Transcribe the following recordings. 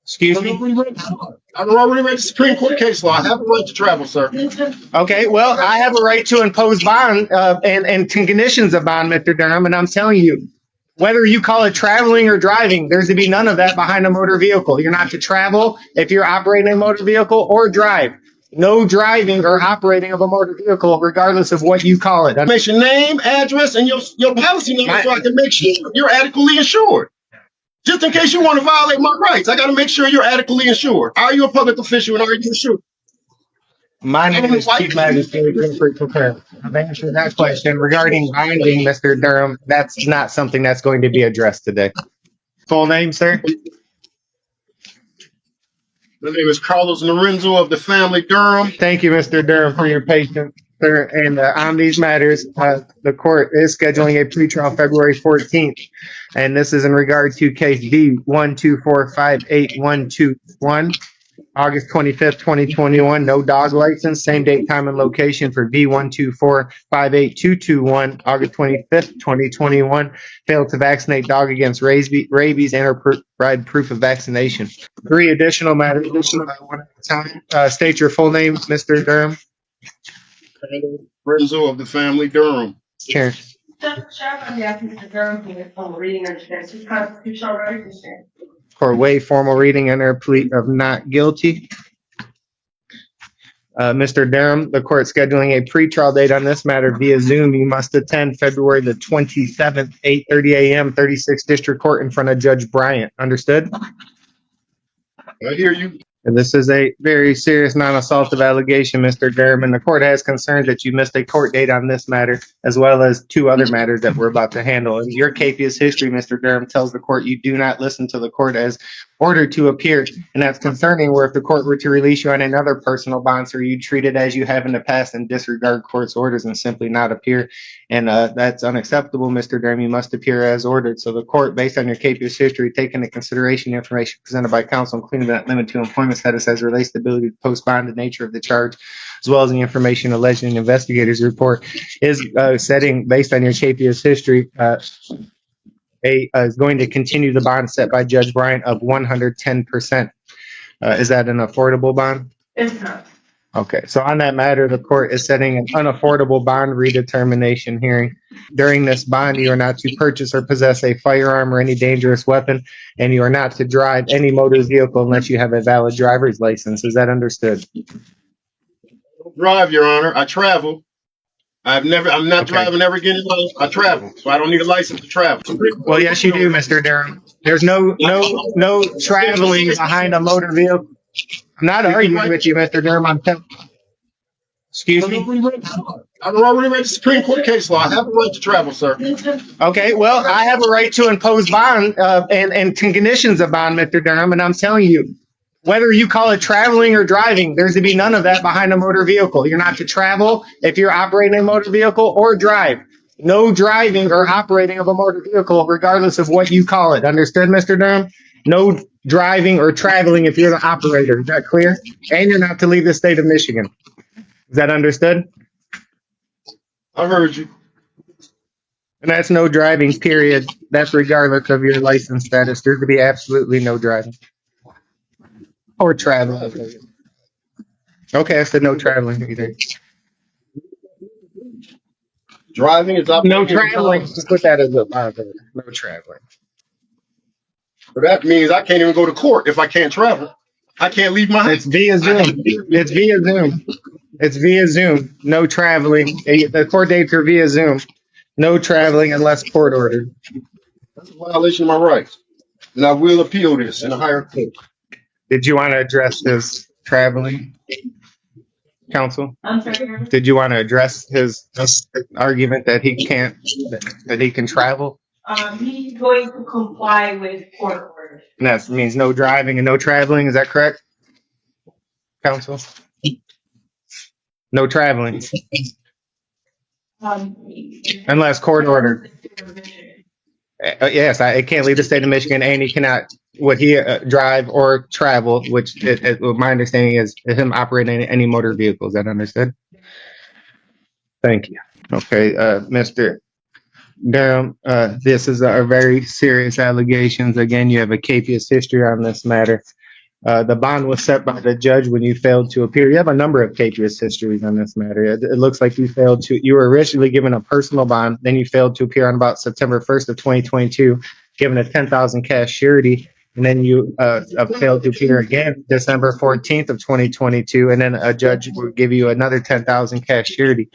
Excuse me? I've already read the Supreme Court case law. I have a right to travel, sir. Okay, well, I have a right to impose bond and conditions of bond, Mr. Durham, and I'm telling you, whether you call it traveling or driving, there's to be none of that behind a motor vehicle. You're not to travel if you're operating a motor vehicle or drive. No driving or operating of a motor vehicle, regardless of what you call it. Make your name, address, and your policy number so I can make sure you're adequately insured. Just in case you want to violate my rights, I got to make sure you're adequately insured. Are you a public official and are you insured? My name is Chief Magistrate Winfrey Prepare. I've answered that question regarding binding, Mr. Durham. That's not something that's going to be addressed today. Full name, sir? My name is Carlos Lorenzo of the family Durham. Thank you, Mr. Durham, for your patience, sir. And on these matters, the court is scheduling a pretrial February 14th. And this is in regard to case B1245821, August 25th, 2021. No dog license. Same date, time, and location for B124582221, August 25th, 2021. Failed to vaccinate dog against rabies and or provide proof of vaccination. 3 additional matters. One at a time. State your full name, Mr. Durham. Lorenzo of the family Durham. Chair. For waive formal reading under plea of not guilty. Mr. Durham, the court scheduling a pretrial date on this matter via Zoom. You must attend February the 27th, 8:30 a.m., 36th District Court in front of Judge Bryant. Understood? I hear you. And this is a very serious non-assaultive allegation, Mr. Durham, and the court has concerns that you missed a court date on this matter, as well as 2 other matters that we're about to handle. And your capious history, Mr. Durham, tells the court you do not listen to the court as ordered to appear, and that's concerning, where if the court were to release you on another personal bond, sir, you treat it as you have in the past and disregard court's orders and simply not appear. And that's unacceptable, Mr. Durham. You must appear as ordered. So the court, based on your capious history, take into consideration the information presented by counsel, including that limit to employment status as relates to the ability to post bond, the nature of the charge, as well as the information alleged in the investigator's report, is setting, based on your capious history, is going to continue the bond set by Judge Bryant of 110%. Is that an affordable bond? It's not. Okay, so on that matter, the court is setting an unaffordable bond redetermination hearing. During this bond, you are not to purchase or possess a firearm or any dangerous weapon, and you are not to drive any motor vehicle unless you have a valid driver's license. Is that understood? I don't drive, Your Honor. I travel. I'm not driving ever again in life. I travel, so I don't need a license to travel. Well, yes, you do, Mr. Durham. There's no traveling behind a motor vehicle. I'm not arguing with you, Mr. Durham. Excuse me? I've already read the Supreme Court case law. I have a right to travel, sir. Okay, well, I have a right to impose bond and conditions of bond, Mr. Durham, and I'm telling you, whether you call it traveling or driving, there's to be none of that behind a motor vehicle. You're not to travel if you're operating a motor vehicle or drive. No driving or operating of a motor vehicle, regardless of what you call it. Understood, Mr. Durham? No driving or traveling if you're the operator. Is that clear? And you're not to leave the state of Michigan. Is that understood? I heard you. And that's no driving, period. That's regardless of your license status. There's to be absolutely no driving. Or traveling. Okay, I said no traveling either. Driving is up. No traveling. Just put that as a monitor. No traveling. So that means I can't even go to court if I can't travel. I can't leave my house. It's via Zoom. It's via Zoom. It's via Zoom. No traveling. The court dates are via Zoom. No traveling unless court ordered. That's a violation of my rights. And I will appeal this in a higher court. Did you want to address his traveling, counsel? I'm sorry. Did you want to address his argument that he can't, that he can travel? He's going to comply with court orders. And that means no driving and no traveling. Is that correct, counsel? No traveling unless court ordered. Yes, it can't leave the state of Michigan, and he cannot drive or travel, which my understanding is him operating any motor vehicle. Is that understood? Thank you. Okay, Mr. Durham, this is a very serious allegations. Again, you have a capious history on this matter. The bond was set by the judge when you failed to appear. You have a number of capious histories on this matter. It looks like you were originally given a personal bond, then you failed to appear on about September 1st of 2022, given a 10,000 cash surety, and then you failed to appear again December 14th of 2022, and then a judge will give you another 10,000 cash surety.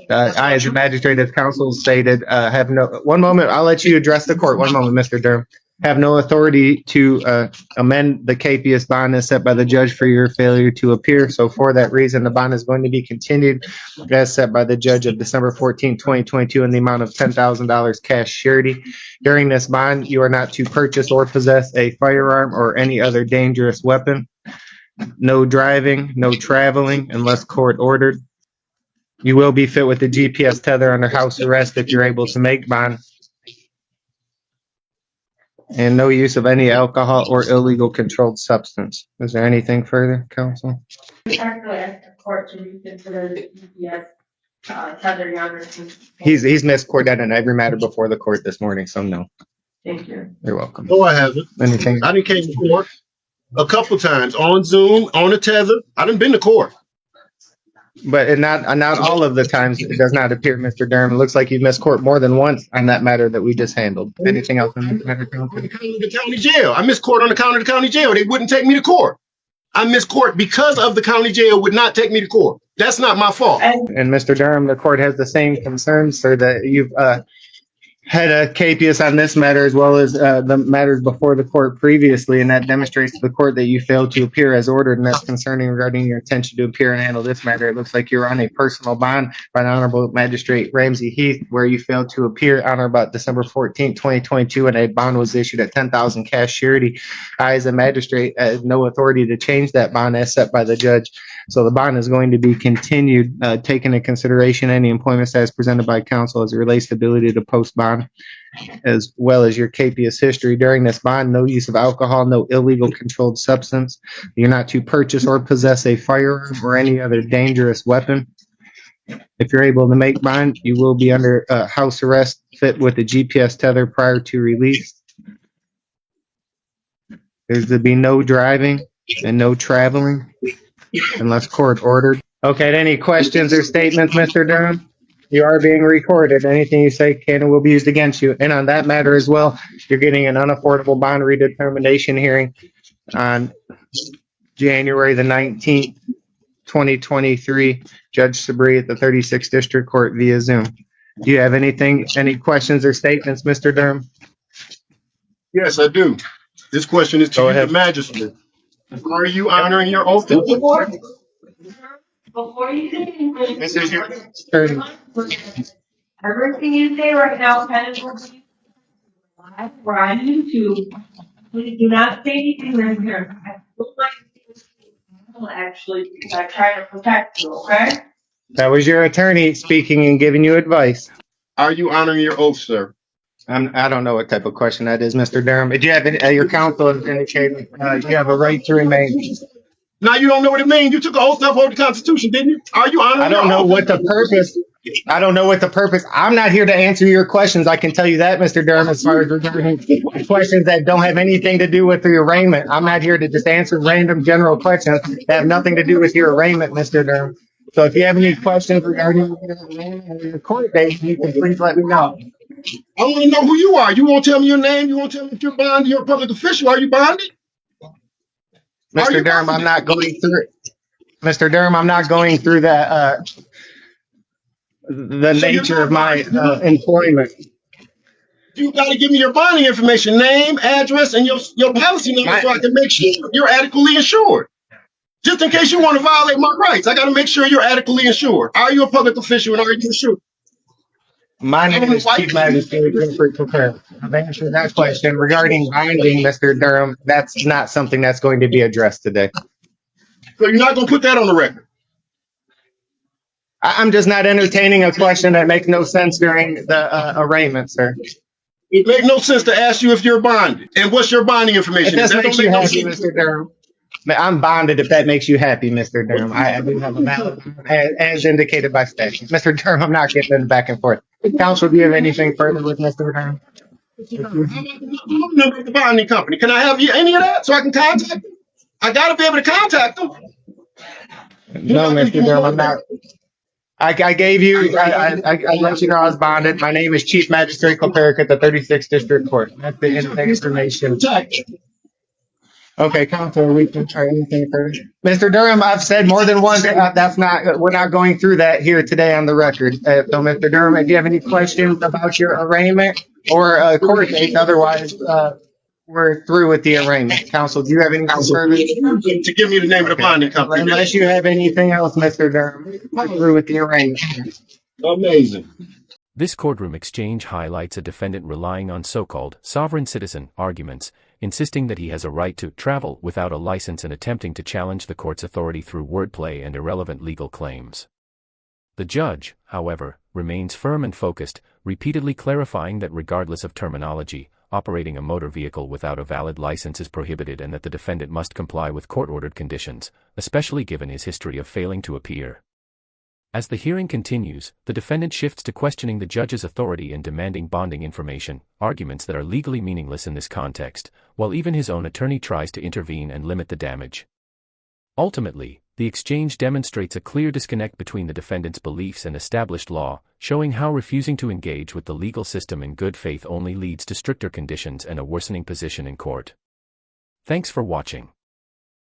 I, as a magistrate, as counsel stated, have no. One moment, I'll let you address the court. One moment, Mr. Durham. Have no authority to amend the capious bond as set by the judge for your failure to appear. So for that reason, the bond is going to be continued as set by the judge of December 14, 2022 in the amount of $10,000 cash surety. During this bond, you are not to purchase or possess a firearm or any other dangerous weapon. No driving, no traveling unless court ordered. You will be fit with the GPS tether under house arrest if you're able to make bond. And no use of any alcohol or illegal controlled substance. Is there anything further, counsel? We actually asked the court to reconsider the GPS tether, Your Honor. He's missed court in every matter before the court this morning, so no. Thank you. You're welcome. No, I haven't. Anything? I done came to court a couple times on Zoom, on a tether. I done been to court. But not all of the times it does not appear, Mr. Durham. It looks like you missed court more than once on that matter that we just handled. Anything else on that matter, counsel? On account of the county jail. I missed court on account of the county jail. They wouldn't take me to court. I missed court because of the county jail would not take me to court. That's not my fault. And Mr. Durham, the court has the same concerns, sir, that you've had a capious on this matter as well as the matters before the court previously, and that demonstrates to the court that you failed to appear as ordered, and that's concerning regarding your intention to appear and handle this matter. It looks like you're on a personal bond by the Honorable Magistrate Ramsey Heath, where you failed to appear on or about December 14, 2022, and a bond was issued at 10,000 cash surety. I, as a magistrate, have no authority to change that bond as set by the judge. So the bond is going to be continued, taking into consideration any employment status presented by counsel as it relates to ability to post bond, as well as your capious history. During this bond, no use of alcohol, no illegal controlled substance. You're not to purchase or possess a firearm or any other dangerous weapon. If you're able to make bond, you will be under house arrest, fit with the GPS tether prior to release. There's to be no driving and no traveling unless court ordered. Okay, any questions or statements, Mr. Durham? You are being recorded. Anything you say can and will be used against you. And on that matter as well, you're getting an unaffordable bond redetermination hearing on January the 19th, 2023. Judge Sabri at the 36th District Court via Zoom. Do you have any questions or statements, Mr. Durham? Yes, I do. This question is to Go you, ahead. the magistrate. Are you honoring your oath? Before you say anything, This is your turn. everything you say right now kind of will be live. We're on YouTube. Please do not say anything right here. I don't like to actually, because I try to protect you, okay? That was your attorney speaking and giving you advice. Are you honoring your oath, sir? I don't know what type of question that is, Mr. Durham. Did you have your counsel has indicated you have a right to remain? Now you don't know what it means. You took an oath to uphold the Constitution, didn't you? Are you honoring I don't your know oath? what the purpose. I don't know what the purpose. I'm not here to answer your questions. I can tell you that, Mr. Durham, as far as regarding questions that don't have anything to do with the arraignment. I'm not here to just answer random general questions that have nothing to do with your arraignment, Mr. Durham. So if you have any questions regarding your court date, you can please let me know. I want to know who you are. You won't tell me your name. You won't tell me if you're bonded. You're a public official. Are you bonded? Mr. Durham, I'm not going through. Mr. Durham, I'm not going through that. The nature of my employment. You got to give me your bonding information, name, address, and your policy number so I can make sure you're adequately insured. Just in case you want to violate my rights, I got to make sure you're adequately insured. Are you a public official and are you insured? My name is Chief Magistrate Jeffrey Courtroom. I've answered that question regarding binding, Mr. Durham. That's not something that's going to be addressed today. So you're not going to put that on the record? I'm just not entertaining a question that makes no sense during the arraignment, sir. It makes no sense to ask you if you're bonded. And what's your bonding information? If that That makes don't you make no happy, sense. Mr. Durham. I'm bonded if that makes you happy, Mr. Durham. I do have a valid, as indicated by statute. Mr. Durham, I'm not getting back and forth. Counsel, do you have anything further with Mr. Durham? How about the number of the bonding company? Can I have any of that so I can contact them? I gotta be able to contact them. No, Mr. Durham, I'm not. I gave you, I let you know I was bonded. My name is Chief Magistrate Clerk at the 36th District Court. That's the information. Okay, counsel, we can try anything further. Mr. Durham, I've said more than once, that's not, we're not going through that here today on the record. So, Mr. Durham, if you have any questions about your arraignment or court date, otherwise, we're through with the arraignment. Counsel, do you have anything further? To give me the name of the bonding company. Unless you have anything else, Mr. Durham, we're through with the arraignment. Amazing. This courtroom exchange highlights a defendant relying on so-called sovereign citizen arguments, insisting that he has a right to travel without a license and attempting to challenge the court's authority through wordplay and irrelevant legal claims. The judge, however, remains firm and focused, repeatedly clarifying that regardless of terminology, operating a motor vehicle without a valid license is prohibited and that the defendant must comply with court-ordered conditions, especially given his history of failing to appear. As the hearing continues, the defendant shifts to questioning the judge's authority and demanding bonding information, arguments that are legally meaningless in this context, while even his own attorney tries to intervene and limit the damage. Ultimately, the exchange demonstrates a clear disconnect between the defendant's beliefs and established law, showing how refusing to engage with the legal system in good faith only leads to stricter conditions and a worsening position in court. Thanks for watching.